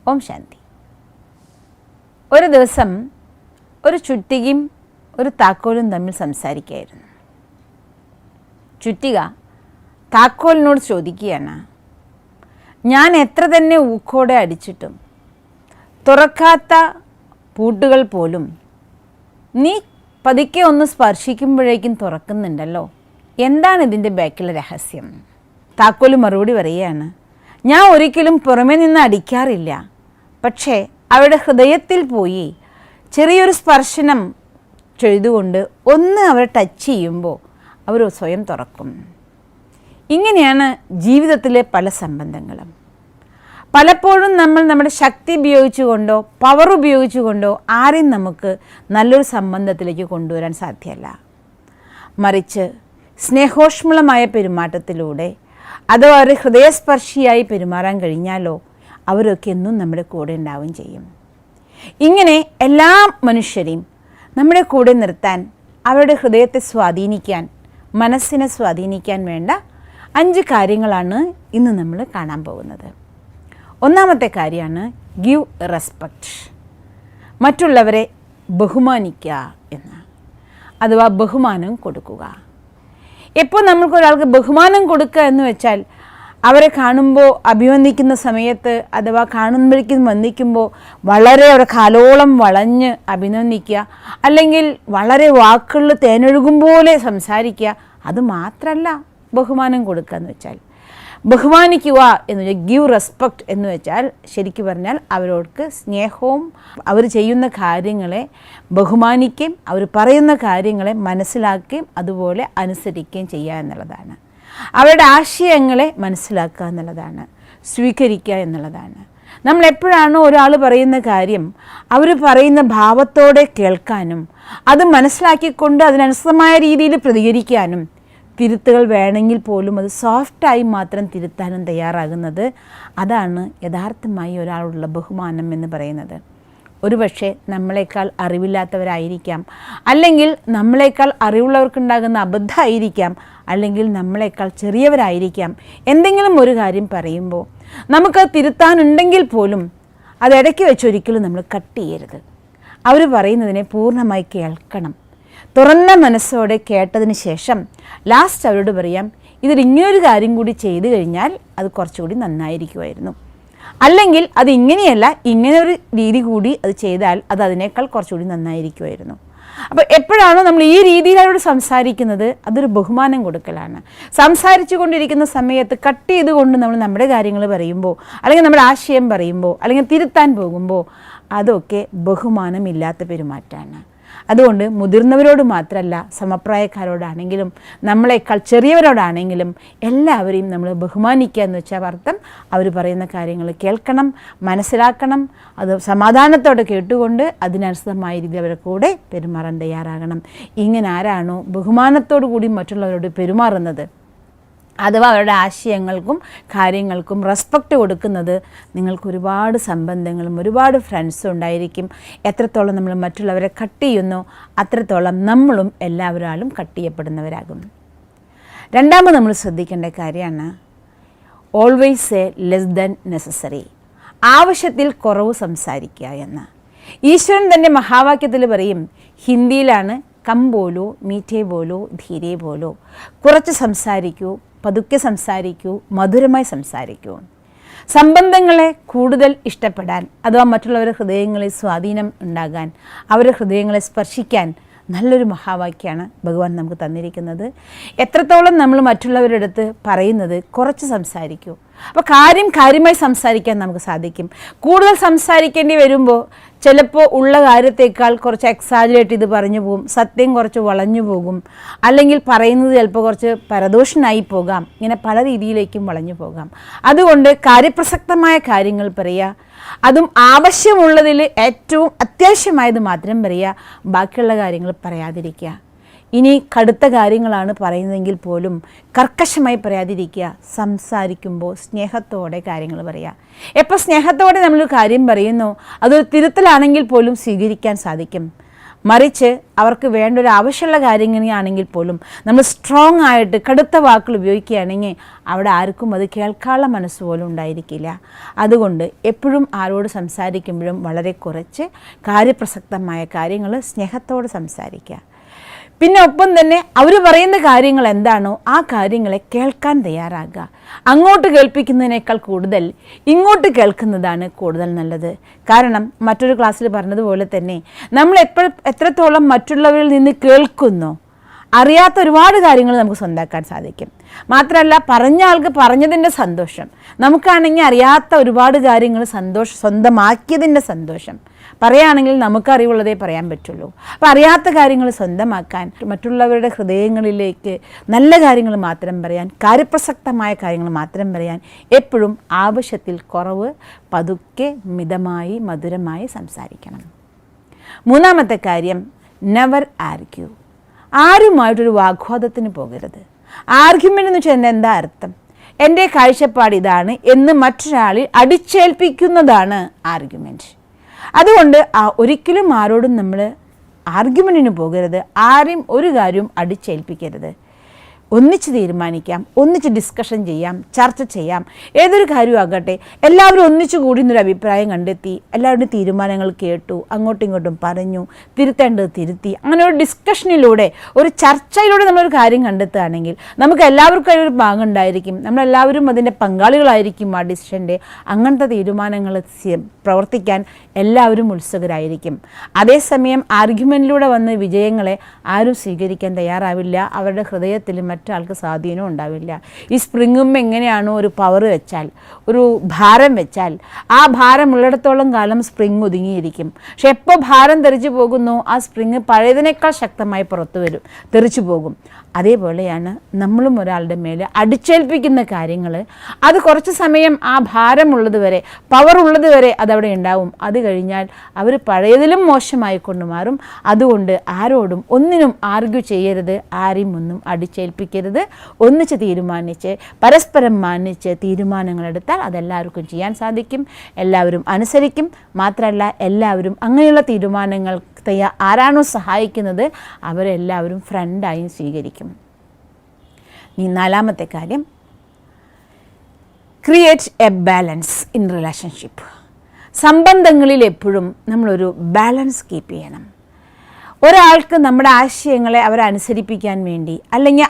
ഓം ശാന്തി. ഒരു ദിവസം ഒരു ചുറ്റികയും ഒരു താക്കോലും തമ്മിൽ സംസാരിക്കുകയായിരുന്നു. ചുറ്റിക താക്കോലിനോട് ചോദിക്കുകയാണ്, ഞാൻ എത്ര തന്നെ ഊക്കോടെ അടിച്ചിട്ടും തുറക്കാത്ത പൂട്ടുകൾ പോലും നീ പതുക്കെ ഒന്ന് സ്പർശിക്കുമ്പോഴേക്കും തുറക്കുന്നുണ്ടല്ലോ, എന്താണ് ഇതിൻ്റെ ബാക്കിലെ രഹസ്യം? താക്കോല് മറുപടി പറയുകയാണ്, ഞാൻ ഒരിക്കലും പുറമേ നിന്ന് അടിക്കാറില്ല, പക്ഷേ അവരുടെ ഹൃദയത്തിൽ പോയി ചെറിയൊരു സ്പർശനം ചെയ്തുകൊണ്ട് ഒന്ന് അവരെ ടച്ച് ചെയ്യുമ്പോൾ അവർ സ്വയം തുറക്കും. ഇങ്ങനെയാണ് ജീവിതത്തിലെ പല സംബന്ധങ്ങളും. പലപ്പോഴും നമ്മൾ നമ്മുടെ ശക്തി ഉപയോഗിച്ചുകൊണ്ടോ പവർ ഉപയോഗിച്ചുകൊണ്ടോ ആരെയും നമുക്ക് നല്ലൊരു സംബന്ധത്തിലേക്ക് കൊണ്ടുവരാൻ സാധ്യമല്ല. മറിച്ച് സ്നേഹോഷ്മളമായ പെരുമാറ്റത്തിലൂടെ അഥവാ അവർ ഹൃദയസ്പർശിയായി പെരുമാറാൻ കഴിഞ്ഞാലോ അവരൊക്കെ എന്നും നമ്മുടെ കൂടെ ഉണ്ടാവുകയും ചെയ്യും. ഇങ്ങനെ എല്ലാ മനുഷ്യരെയും നമ്മുടെ കൂടെ നിർത്താൻ, അവരുടെ ഹൃദയത്തെ സ്വാധീനിക്കാൻ, മനസ്സിനെ സ്വാധീനിക്കാൻ വേണ്ട 5 കാര്യങ്ങളാണ് ഇന്ന് നമ്മൾ കാണാൻ പോകുന്നത്. ഒന്നാമത്തെ കാര്യമാണ് ഗിവ് റെസ്പെക്റ്റ്, മറ്റുള്ളവരെ ബഹുമാനിക്കുക എന്ന്, അഥവാ ബഹുമാനം കൊടുക്കുക. എപ്പോൾ നമുക്കൊരാൾക്ക് ബഹുമാനം കൊടുക്കുക എന്ന് വെച്ചാൽ അവരെ കാണുമ്പോൾ അഭിവന്ദിക്കുന്ന സമയത്ത് അഥവാ കാണുമ്പോഴേക്കും വന്ദിക്കുമ്പോൾ വളരെ അവരെ കാലോളം വളഞ്ഞ് അഭിനന്ദിക്കുക, അല്ലെങ്കിൽ വളരെ വാക്കുകളിൽ തേനൊഴുകും പോലെ സംസാരിക്കുക, അത് മാത്രമല്ല ബഹുമാനം കൊടുക്കുക എന്ന് വെച്ചാൽ. ബഹുമാനിക്കുക എന്ന് വെച്ചാൽ ഗിവ് റെസ്പെക്റ്റ് എന്ന് വെച്ചാൽ ശരിക്കും പറഞ്ഞാൽ അവരോട് സ്നേഹവും അവർ ചെയ്യുന്ന കാര്യങ്ങളെ ബഹുമാനിക്കുകയും അവർ പറയുന്ന കാര്യങ്ങളെ മനസ്സിലാക്കുകയും അതുപോലെ അനുസരിക്കുകയും ചെയ്യുക എന്നുള്ളതാണ്. അവരുടെ ആശയങ്ങളെ മനസ്സിലാക്കുക എന്നുള്ളതാണ്, സ്വീകരിക്കുക എന്നുള്ളതാണ്. നമ്മൾ എപ്പോഴാണോ ഒരാൾ പറയുന്ന കാര്യം അവർ പറയുന്ന ഭാവത്തോടെ കേൾക്കാനും അത് മനസ്സിലാക്കിക്കൊണ്ട് അതിനനുസൃതമായ രീതിയിൽ പ്രതികരിക്കാനും, തിരുത്തുകൾ വേണമെങ്കിൽ പോലും അത് സോഫ്റ്റായി മാത്രം തിരുത്താനും തയ്യാറാകുന്നത്, അതാണ് യഥാർത്ഥമായി ഒരാളുള്ള ബഹുമാനം എന്ന് പറയുന്നത്. ഒരുപക്ഷെ നമ്മളെക്കാൾ അറിവില്ലാത്തവരായിരിക്കാം, അല്ലെങ്കിൽ നമ്മളെക്കാൾ അറിവുള്ളവർക്കുണ്ടാകുന്ന അബദ്ധമായിരിക്കാം, അല്ലെങ്കിൽ നമ്മളെക്കാൾ ചെറിയവരായിരിക്കാം. എന്തെങ്കിലും ഒരു കാര്യം പറയുമ്പോൾ നമുക്കത് തിരുത്താനുണ്ടെങ്കിൽ പോലും അത് ഇടയ്ക്ക് വെച്ചൊരിക്കലും നമ്മൾ കട്ട് ചെയ്യരുത്. അവർ പറയുന്നതിനെ പൂർണ്ണമായി കേൾക്കണം. തുറന്ന മനസ്സോടെ കേട്ടതിന് ശേഷം ലാസ്റ്റ് അവരോട് പറയാം, ഇതിലിങ്ങനൊരു കാര്യം കൂടി ചെയ്തു കഴിഞ്ഞാൽ അത് കുറച്ചുകൂടി നന്നായിരിക്കുമായിരുന്നു, അല്ലെങ്കിൽ അത് ഇങ്ങനെയല്ല ഇങ്ങനെ ഒരു രീതി കൂടി അത് ചെയ്താൽ അത് അതിനേക്കാൾ കുറച്ചുകൂടി നന്നായിരിക്കുമായിരുന്നു. അപ്പോൾ എപ്പോഴാണോ നമ്മൾ ഈ രീതിയിൽ അവരോട് സംസാരിക്കുന്നത് അതൊരു ബഹുമാനം കൊടുക്കലാണ്. സംസാരിച്ചു കൊണ്ടിരിക്കുന്ന സമയത്ത് കട്ട് ചെയ്തുകൊണ്ട് നമ്മൾ നമ്മുടെ കാര്യങ്ങൾ പറയുമ്പോൾ, അല്ലെങ്കിൽ നമ്മുടെ ആശയം പറയുമ്പോൾ, അല്ലെങ്കിൽ തിരുത്താൻ പോകുമ്പോൾ അതൊക്കെ ബഹുമാനമില്ലാത്ത പെരുമാറ്റമാണ്. അതുകൊണ്ട് മുതിർന്നവരോട് മാത്രമല്ല, സമപ്രായക്കാരോടാണെങ്കിലും നമ്മളെക്കാൾ ചെറിയവരോടാണെങ്കിലും എല്ലാവരെയും നമ്മൾ ബഹുമാനിക്കുക എന്ന് വെച്ചാൽ അർത്ഥം അവർ പറയുന്ന കാര്യങ്ങൾ കേൾക്കണം, മനസ്സിലാക്കണം, അത് സമാധാനത്തോടെ കേട്ടുകൊണ്ട് അതിനനുസൃതമായ രീതിയിൽ അവരുടെ കൂടെ പെരുമാറാൻ തയ്യാറാകണം. ഇങ്ങനെ ആരാണോ ബഹുമാനത്തോടു കൂടി മറ്റുള്ളവരോട് പെരുമാറുന്നത്, അഥവാ അവരുടെ ആശയങ്ങൾക്കും കാര്യങ്ങൾക്കും റെസ്പെക്റ്റ് കൊടുക്കുന്നത്, നിങ്ങൾക്ക് ഒരുപാട് സംബന്ധങ്ങളും ഒരുപാട് ഫ്രണ്ട്സും ഉണ്ടായിരിക്കും. എത്രത്തോളം നമ്മൾ മറ്റുള്ളവരെ കട്ട് ചെയ്യുന്നോ അത്രത്തോളം നമ്മളും എല്ലാവരാലും കട്ട് ചെയ്യപ്പെടുന്നവരാകും. രണ്ടാമത് നമ്മൾ ശ്രദ്ധിക്കേണ്ട കാര്യമാണ് always say less than necessary, ആവശ്യത്തിൽ കുറവ് സംസാരിക്കുക എന്ന്. ഈശ്വരൻ തൻ്റെ മഹാവാക്യത്തിൽ പറയും, ഹിന്ദിയിലാണ്, കം ബോലോ മീഠേ ബോലോ ധീരേ ബോലോ, കുറച്ച് സംസാരിക്കൂ, പതുക്കെ സംസാരിക്കൂ, മധുരമായി സംസാരിക്കൂ. സംബന്ധങ്ങളെ കൂടുതൽ ഇഷ്ടപ്പെടാൻ, അഥവാ മറ്റുള്ളവരുടെ ഹൃദയങ്ങളിൽ സ്വാധീനം ഉണ്ടാകാൻ, അവരുടെ ഹൃദയങ്ങളെ സ്പർശിക്കാൻ നല്ലൊരു മഹാവാക്യമാണ് ഭഗവാൻ നമുക്ക് തന്നിരിക്കുന്നത്. എത്രത്തോളം നമ്മൾ മറ്റുള്ളവരുടെ അടുത്ത് പറയുന്നത് കുറച്ച് സംസാരിക്കൂ. അപ്പോൾ കാര്യമായി സംസാരിക്കാൻ നമുക്ക് സാധിക്കും. കൂടുതൽ സംസാരിക്കേണ്ടി വരുമ്പോൾ ചിലപ്പോൾ ഉള്ള കാര്യത്തേക്കാൾ കുറച്ച് എക്സാജറേറ്റ് ചെയ്ത് പറഞ്ഞു പോകും, സത്യം കുറച്ച് വളഞ്ഞു പോകും, അല്ലെങ്കിൽ പറയുന്നത് ചിലപ്പോൾ കുറച്ച് പരദോഷനായി പോകാം. ഇങ്ങനെ പല രീതിയിലേക്കും വളഞ്ഞു പോകാം. അതുകൊണ്ട് കാര്യപ്രസക്തമായ കാര്യങ്ങൾ പറയുക, അതും ആവശ്യമുള്ളതിൽ ഏറ്റവും അത്യാവശ്യമായത് മാത്രം പറയുക, ബാക്കിയുള്ള കാര്യങ്ങൾ പറയാതിരിക്കുക. ഇനി കടുത്ത കാര്യങ്ങളാണ് പറയുന്നതെങ്കിൽ പോലും കർക്കശമായി പറയാതിരിക്കുക. സംസാരിക്കുമ്പോൾ സ്നേഹത്തോടെ കാര്യങ്ങൾ പറയുക. എപ്പോൾ സ്നേഹത്തോടെ നമ്മളൊരു കാര്യം പറയുന്നു അതൊരു തിരുത്തലാണെങ്കിൽ പോലും സ്വീകരിക്കാൻ സാധിക്കും. മറിച്ച് അവർക്ക് വേണ്ട ഒരു ആവശ്യമുള്ള കാര്യങ്ങളാണെങ്കിൽ പോലും നമ്മൾ സ്ട്രോങ് ആയിട്ട് കടുത്ത വാക്കുകൾ ഉപയോഗിക്കുകയാണെങ്കിൽ അവിടെ ആർക്കും അത് കേൾക്കാനുള്ള മനസ്സ് പോലും ഉണ്ടായിരിക്കില്ല. അതുകൊണ്ട് എപ്പോഴും ആരോട് സംസാരിക്കുമ്പോഴും വളരെ കുറച്ച് കാര്യപ്രസക്തമായ കാര്യങ്ങൾ സ്നേഹത്തോട് സംസാരിക്കുക. പിന്നെ ഒപ്പം തന്നെ അവർ പറയുന്ന കാര്യങ്ങൾ എന്താണോ ആ കാര്യങ്ങളെ കേൾക്കാൻ തയ്യാറാകുക. അങ്ങോട്ട് കേൾപ്പിക്കുന്നതിനേക്കാൾ കൂടുതൽ ഇങ്ങോട്ട് കേൾക്കുന്നതാണ് കൂടുതൽ നല്ലത്. കാരണം മറ്റൊരു ക്ലാസ്സിൽ പറഞ്ഞതുപോലെ തന്നെ നമ്മൾ എത്രത്തോളം മറ്റുള്ളവരിൽ നിന്ന് കേൾക്കുന്നോ അറിയാത്ത ഒരുപാട് കാര്യങ്ങൾ നമുക്ക് സ്വന്തമാക്കാൻ സാധിക്കും. മാത്രമല്ല പറഞ്ഞ ആൾക്ക് പറഞ്ഞതിൻ്റെ സന്തോഷം, നമുക്കാണെങ്കിൽ അറിയാത്ത ഒരുപാട് കാര്യങ്ങൾ സ്വന്തമാക്കിയതിൻ്റെ സന്തോഷം. പറയുകയാണെങ്കിൽ നമുക്കറിവുള്ളതേ പറയാൻ പറ്റുള്ളൂ. അപ്പോൾ അറിയാത്ത കാര്യങ്ങൾ സ്വന്തമാക്കാൻ, മറ്റുള്ളവരുടെ ഹൃദയങ്ങളിലേക്ക് നല്ല കാര്യങ്ങൾ മാത്രം പറയാൻ, കാര്യപ്രസക്തമായ കാര്യങ്ങൾ മാത്രം പറയാൻ എപ്പോഴും ആവശ്യത്തിൽ കുറവ്, പതുക്കെ മിതമായി മധുരമായി സംസാരിക്കണം. മൂന്നാമത്തെ കാര്യം, നെവർ ആർഗ്യൂ. ആരുമായിട്ടൊരു വാഗ്വാദത്തിന് പോകരുത്. ആർഗ്യുമെൻ്റ് എന്ന് വെച്ചാൽ എന്താ അർത്ഥം? എൻ്റെ കാഴ്ചപ്പാട് ഇതാണ് എന്ന് മറ്റൊരാളിൽ അടിച്ചേൽപ്പിക്കുന്നതാണ് ആർഗ്യുമെൻറ്റ്. അതുകൊണ്ട് ഒരിക്കലും ആരോടും നമ്മൾ ആർഗ്യുമെൻറ്റിന് പോകരുത്. ആരെയും ഒരു കാര്യവും അടിച്ചേൽപ്പിക്കരുത്. ഒന്നിച്ച് തീരുമാനിക്കാം, ഒന്നിച്ച് ഡിസ്കഷൻ ചെയ്യാം, ചർച്ച ചെയ്യാം. ഏതൊരു കാര്യമാകട്ടെ എല്ലാവരും ഒന്നിച്ചു കൂടി എന്നൊരു അഭിപ്രായം കണ്ടെത്തി എല്ലാവരുടെയും തീരുമാനങ്ങൾ കേട്ടു, അങ്ങോട്ടും ഇങ്ങോട്ടും പറഞ്ഞു, തിരുത്തേണ്ടത് തിരുത്തി, അങ്ങനെ ഒരു ഡിസ്കഷനിലൂടെ ഒരു ചർച്ചയിലൂടെ നമ്മളൊരു കാര്യം കണ്ടെത്തുകയാണെങ്കിൽ നമുക്ക് എല്ലാവർക്കും അതിലൊരു ഭാഗമുണ്ടായിരിക്കും. നമ്മളെല്ലാവരും അതിൻ്റെ പങ്കാളികളായിരിക്കും ആ ഡിസിഷൻ്റെ. അങ്ങനത്തെ തീരുമാനങ്ങൾ പ്രവർത്തിക്കാൻ എല്ലാവരും ഉത്സുകരായിരിക്കും. അതേസമയം ആർഗ്യുമെൻറ്റിലൂടെ വന്ന വിജയങ്ങളെ ആരും സ്വീകരിക്കാൻ തയ്യാറാവില്ല. അവരുടെ ഹൃദയത്തിലും മറ്റാൾക്ക് സ്വാധീനം ഉണ്ടാവില്ല. ഈ സ്പ്രിങ്ങും എങ്ങനെയാണോ ഒരു പവർ വെച്ചാൽ, ഒരു ഭാരം വെച്ചാൽ, ആ ഭാരം ഉള്ളിടത്തോളം കാലം സ്പ്രിങ് ഒതുങ്ങിയിരിക്കും. പക്ഷെ എപ്പോൾ ഭാരം തെറിച്ചു പോകുന്നു ആ സ്പ്രിങ് പഴയതിനേക്കാൾ ശക്തമായി തെറിച്ചു പോകും. അതേപോലെയാണ് നമ്മളും ഒരാളുടെ മേലെ അടിച്ചേൽപ്പിക്കുന്ന കാര്യങ്ങൾ, അത് കുറച്ച് സമയം ആ ഭാരമുള്ളത് വരെ, പവർ ഉള്ളത് വരെ അതവിടെ ഉണ്ടാവും. അത് കഴിഞ്ഞാൽ അവർ പഴയതിലും മോശമായി കൊണ്ട് മാറും. അതുകൊണ്ട് ആരോടും ഒന്നിനും ആർഗ്യൂ ചെയ്യരുത്, ആരെയും ഒന്നും അടിച്ചേൽപ്പിക്കരുത്. ഒന്നിച്ച് തീരുമാനിച്ച് പരസ്പരം മാനിച്ച് തീരുമാനങ്ങളെടുത്താൽ അതെല്ലാവർക്കും ചെയ്യാൻ സാധിക്കും, എല്ലാവരും അനുസരിക്കും. മാത്രമല്ല എല്ലാവരും അങ്ങനെയുള്ള തീരുമാനങ്ങൾ ആരാണോ സഹായിക്കുന്നത് അവരെല്ലാവരും ഫ്രണ്ടായും സ്വീകരിക്കും. നാലാമത്തെ കാര്യം, create a balance in relationship. സംബന്ധങ്ങളിൽ എപ്പോഴും നമ്മളൊരു ബാലൻസ് കീപ്പ് ചെയ്യണം. ഒരാൾക്ക് നമ്മുടെ ആശയങ്ങളെ അവരനുസരിപ്പിക്കാൻ വേണ്ടി, അല്ലെങ്കിൽ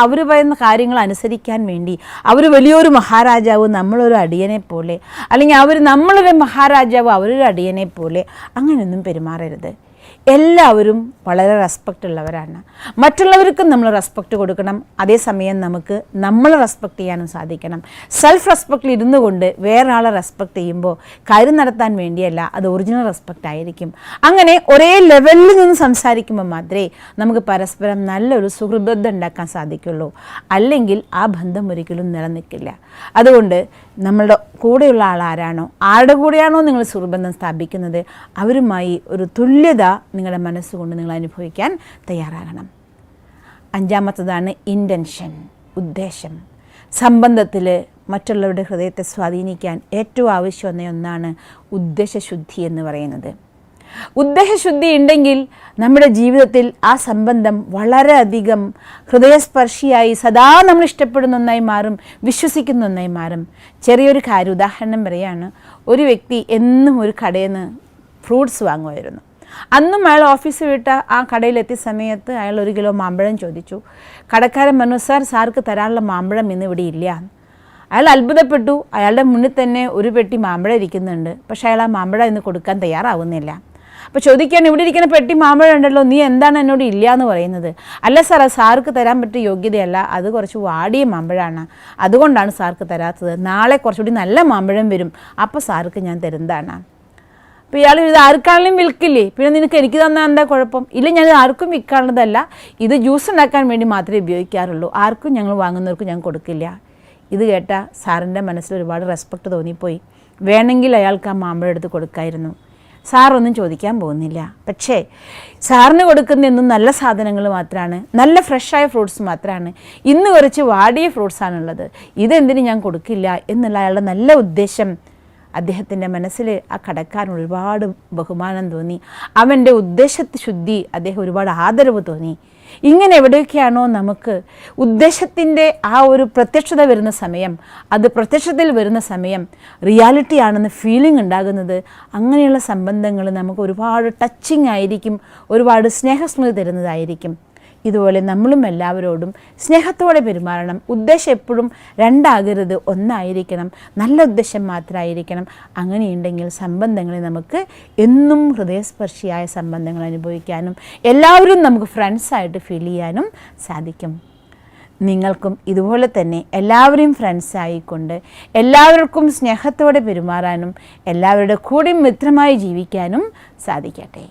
അവർ പറയുന്ന കാര്യങ്ങൾ അനുസരിക്കാൻ വേണ്ടി അവർ വലിയൊരു മഹാരാജാവ് നമ്മളൊരു അടിയനെ പോലെ, അല്ലെങ്കിൽ നമ്മളൊരു മഹാരാജാവ് അവരൊരു അടിയനെ പോലെ, അങ്ങനെയൊന്നും പെരുമാറരുത്. എല്ലാവരും വളരെ റെസ്പെക്റ്റ് ഉള്ളവരാണ്. മറ്റുള്ളവർക്കും നമ്മൾ റെസ്പെക്റ്റ് കൊടുക്കണം. അതേസമയം നമുക്ക് നമ്മളെ റെസ്പെക്റ്റ് ചെയ്യാനും സാധിക്കണം. സെൽഫ് റെസ്പെക്റ്റിൽ ഇരുന്നു കൊണ്ട് വേറെ ആളെ റെസ്പെക്റ്റ് ചെയ്യുമ്പോൾ കാര്യം നടത്താൻ വേണ്ടിയല്ല, അത് ഒറിജിനൽ റെസ്പെക്റ്റ് ആയിരിക്കും. അങ്ങനെ ഒരേ ലെവലിൽ നിന്ന് സംസാരിക്കുമ്പോൾ മാത്രമേ നമുക്ക് പരസ്പരം നല്ലൊരു സുഹൃബന്ധം ഉണ്ടാക്കാൻ സാധിക്കുള്ളൂ. അല്ലെങ്കിൽ ആ ബന്ധം ഒരിക്കലും നിലനിൽക്കില്ല. അതുകൊണ്ട് നമ്മളുടെ കൂടെയുള്ള ആൾ ആരാണോ, ആരുടെ കൂടെയാണോ നിങ്ങൾ സുഹൃബന്ധം സ്ഥാപിക്കുന്നത്, അവരുമായി ഒരു തുല്യത നിങ്ങളുടെ മനസ്സുകൊണ്ട് നിങ്ങൾ അനുഭവിക്കാൻ തയ്യാറാകണം. അഞ്ചാമത്തതാണ് ഇൻറ്റൻഷൻ, ഉദ്ദേശം. സംബന്ധത്തിൽ മറ്റുള്ളവരുടെ ഹൃദയത്തെ സ്വാധീനിക്കാൻ ഏറ്റവും ആവശ്യമായ ഒന്നാണ് ഉദ്ദേശശുദ്ധി എന്ന് പറയുന്നത്. ഉദ്ദേശശുദ്ധി ഉണ്ടെങ്കിൽ നമ്മുടെ ജീവിതത്തിൽ ആ സംബന്ധം വളരെയധികം ഹൃദയസ്പർശിയായി സദാ നമ്മൾ ഇഷ്ടപ്പെടുന്ന ഒന്നായി മാറും, വിശ്വസിക്കുന്ന ഒന്നായി മാറും. ചെറിയൊരു കാര്യം ഉദാഹരണം പറയുകയാണ്. ഒരു വ്യക്തി എന്നും ഒരു കടയിൽ നിന്ന് ഫ്രൂട്ട്സ് വാങ്ങുമായിരുന്നു. അന്നും അയാൾ ഓഫീസ് വിട്ട് ആ കടയിലെത്തിയ സമയത്ത് അയാൾ 1 കിലോ മാമ്പഴം ചോദിച്ചു. കടക്കാരൻ പറഞ്ഞു, സാർക്ക് തരാനുള്ള മാമ്പഴം ഇന്ന് ഇവിടെ ഇല്ല. അയാൾ അത്ഭുതപ്പെട്ടു. അയാളുടെ മുന്നിൽ തന്നെ ഒരു പെട്ടി മാമ്പഴം ഇരിക്കുന്നുണ്ട്. പക്ഷേ അയാൾ ആ മാമ്പഴം ഇന്ന് കൊടുക്കാൻ തയ്യാറാവുന്നില്ല. അപ്പോൾ ചോദിക്കാൻ, ഇവിടെ ഇരിക്കുന്ന പെട്ടി മാമ്പഴം ഉണ്ടല്ലോ, നീ എന്താണ് എന്നോട് ഇല്ല എന്ന് പറയുന്നത്? അല്ല സാർ, സാർക്ക് തരാൻ പറ്റിയ യോഗ്യതയല്ല, അത് കുറച്ച് വാടിയ മാമ്പഴമാണ്, അതുകൊണ്ടാണ് സാർക്ക് തരാത്തത്. നാളെ കുറച്ചുകൂടി നല്ല മാമ്പഴം വരും, അപ്പോൾ സാർക്ക് ഞാൻ തരുന്നതാണ്. അപ്പോൾ ഇയാൾ ഇത് ആർക്കാണെങ്കിലും വിൽക്കില്ലേ, പിന്നെ നിനക്ക് എനിക്ക് തന്നാൽ എന്താ കുഴപ്പം? ഇല്ല, ഞാൻ ആർക്കും വിൽക്കാനുള്ളതല്ല, ഇത് ജ്യൂസ് ഉണ്ടാക്കാൻ വേണ്ടി മാത്രമേ ഉപയോഗിക്കാറുള്ളൂ, ആർക്കും ഞങ്ങൾ വാങ്ങുന്നവർക്ക് ഞാൻ കൊടുക്കില്ല. ഇത് കേട്ട സാറിൻ്റെ മനസ്സിൽ ഒരുപാട് റെസ്പെക്റ്റ് തോന്നിപ്പോയി. വേണമെങ്കിൽ അയാൾക്ക് ആ മാമ്പഴം എടുത്ത് കൊടുക്കായിരുന്നു. സാറൊന്നും ചോദിക്കാൻ പോകുന്നില്ല. പക്ഷേ സാറിന് കൊടുക്കുന്ന എന്നും നല്ല സാധനങ്ങൾ മാത്രമാണ്, നല്ല ഫ്രഷായ ഫ്രൂട്ട്സ് മാത്രമാണ്. ഇന്ന് കുറച്ച് വാടിയ ഫ്രൂട്ട്സാണുള്ളത്, ഇതെന്തിന് ഞാൻ കൊടുക്കില്ല എന്നുള്ള അയാളുടെ നല്ല ഉദ്ദേശം അദ്ദേഹത്തിൻ്റെ മനസ്സിൽ ആ കടക്കാരൻ ഒരുപാട് ബഹുമാനം തോന്നി. അവൻ്റെ ഉദ്ദേശശുദ്ധി അദ്ദേഹം ഒരുപാട് ആദരവ് തോന്നി. ഇങ്ങനെ എവിടെയൊക്കെയാണോ നമുക്ക് ഉദ്ദേശത്തിൻ്റെ ആ ഒരു പ്രത്യക്ഷത വരുന്ന സമയം, അത് പ്രത്യക്ഷത്തിൽ വരുന്ന സമയം റിയാലിറ്റി ആണെന്ന് ഫീലിംഗ് ഉണ്ടാകുന്നത്, അങ്ങനെയുള്ള സംബന്ധങ്ങൾ നമുക്ക് ഒരുപാട് ടച്ചിങ് ആയിരിക്കും, ഒരുപാട് സ്നേഹസ്മൃതി തരുന്നതായിരിക്കും. ഇതുപോലെ നമ്മളും എല്ലാവരോടും സ്നേഹത്തോടെ പെരുമാറണം. ഉദ്ദേശം എപ്പോഴും രണ്ടാകരുത്, ഒന്നായിരിക്കണം. നല്ല ഉദ്ദേശം മാത്രമായിരിക്കണം. അങ്ങനെയുണ്ടെങ്കിൽ സംബന്ധങ്ങളെ നമുക്ക് എന്നും ഹൃദയസ്പർശിയായ സംബന്ധങ്ങൾ അനുഭവിക്കാനും എല്ലാവരും നമുക്ക് ഫ്രണ്ട്സായിട്ട് ഫീൽ ചെയ്യാനും സാധിക്കും. നിങ്ങൾക്കും ഇതുപോലെ തന്നെ എല്ലാവരെയും ഫ്രണ്ട്സായിക്കൊണ്ട് എല്ലാവർക്കും സ്നേഹത്തോടെ പെരുമാറാനും എല്ലാവരുടെ കൂടെയും മിത്രമായി ജീവിക്കാനും സാധിക്കട്ടെ.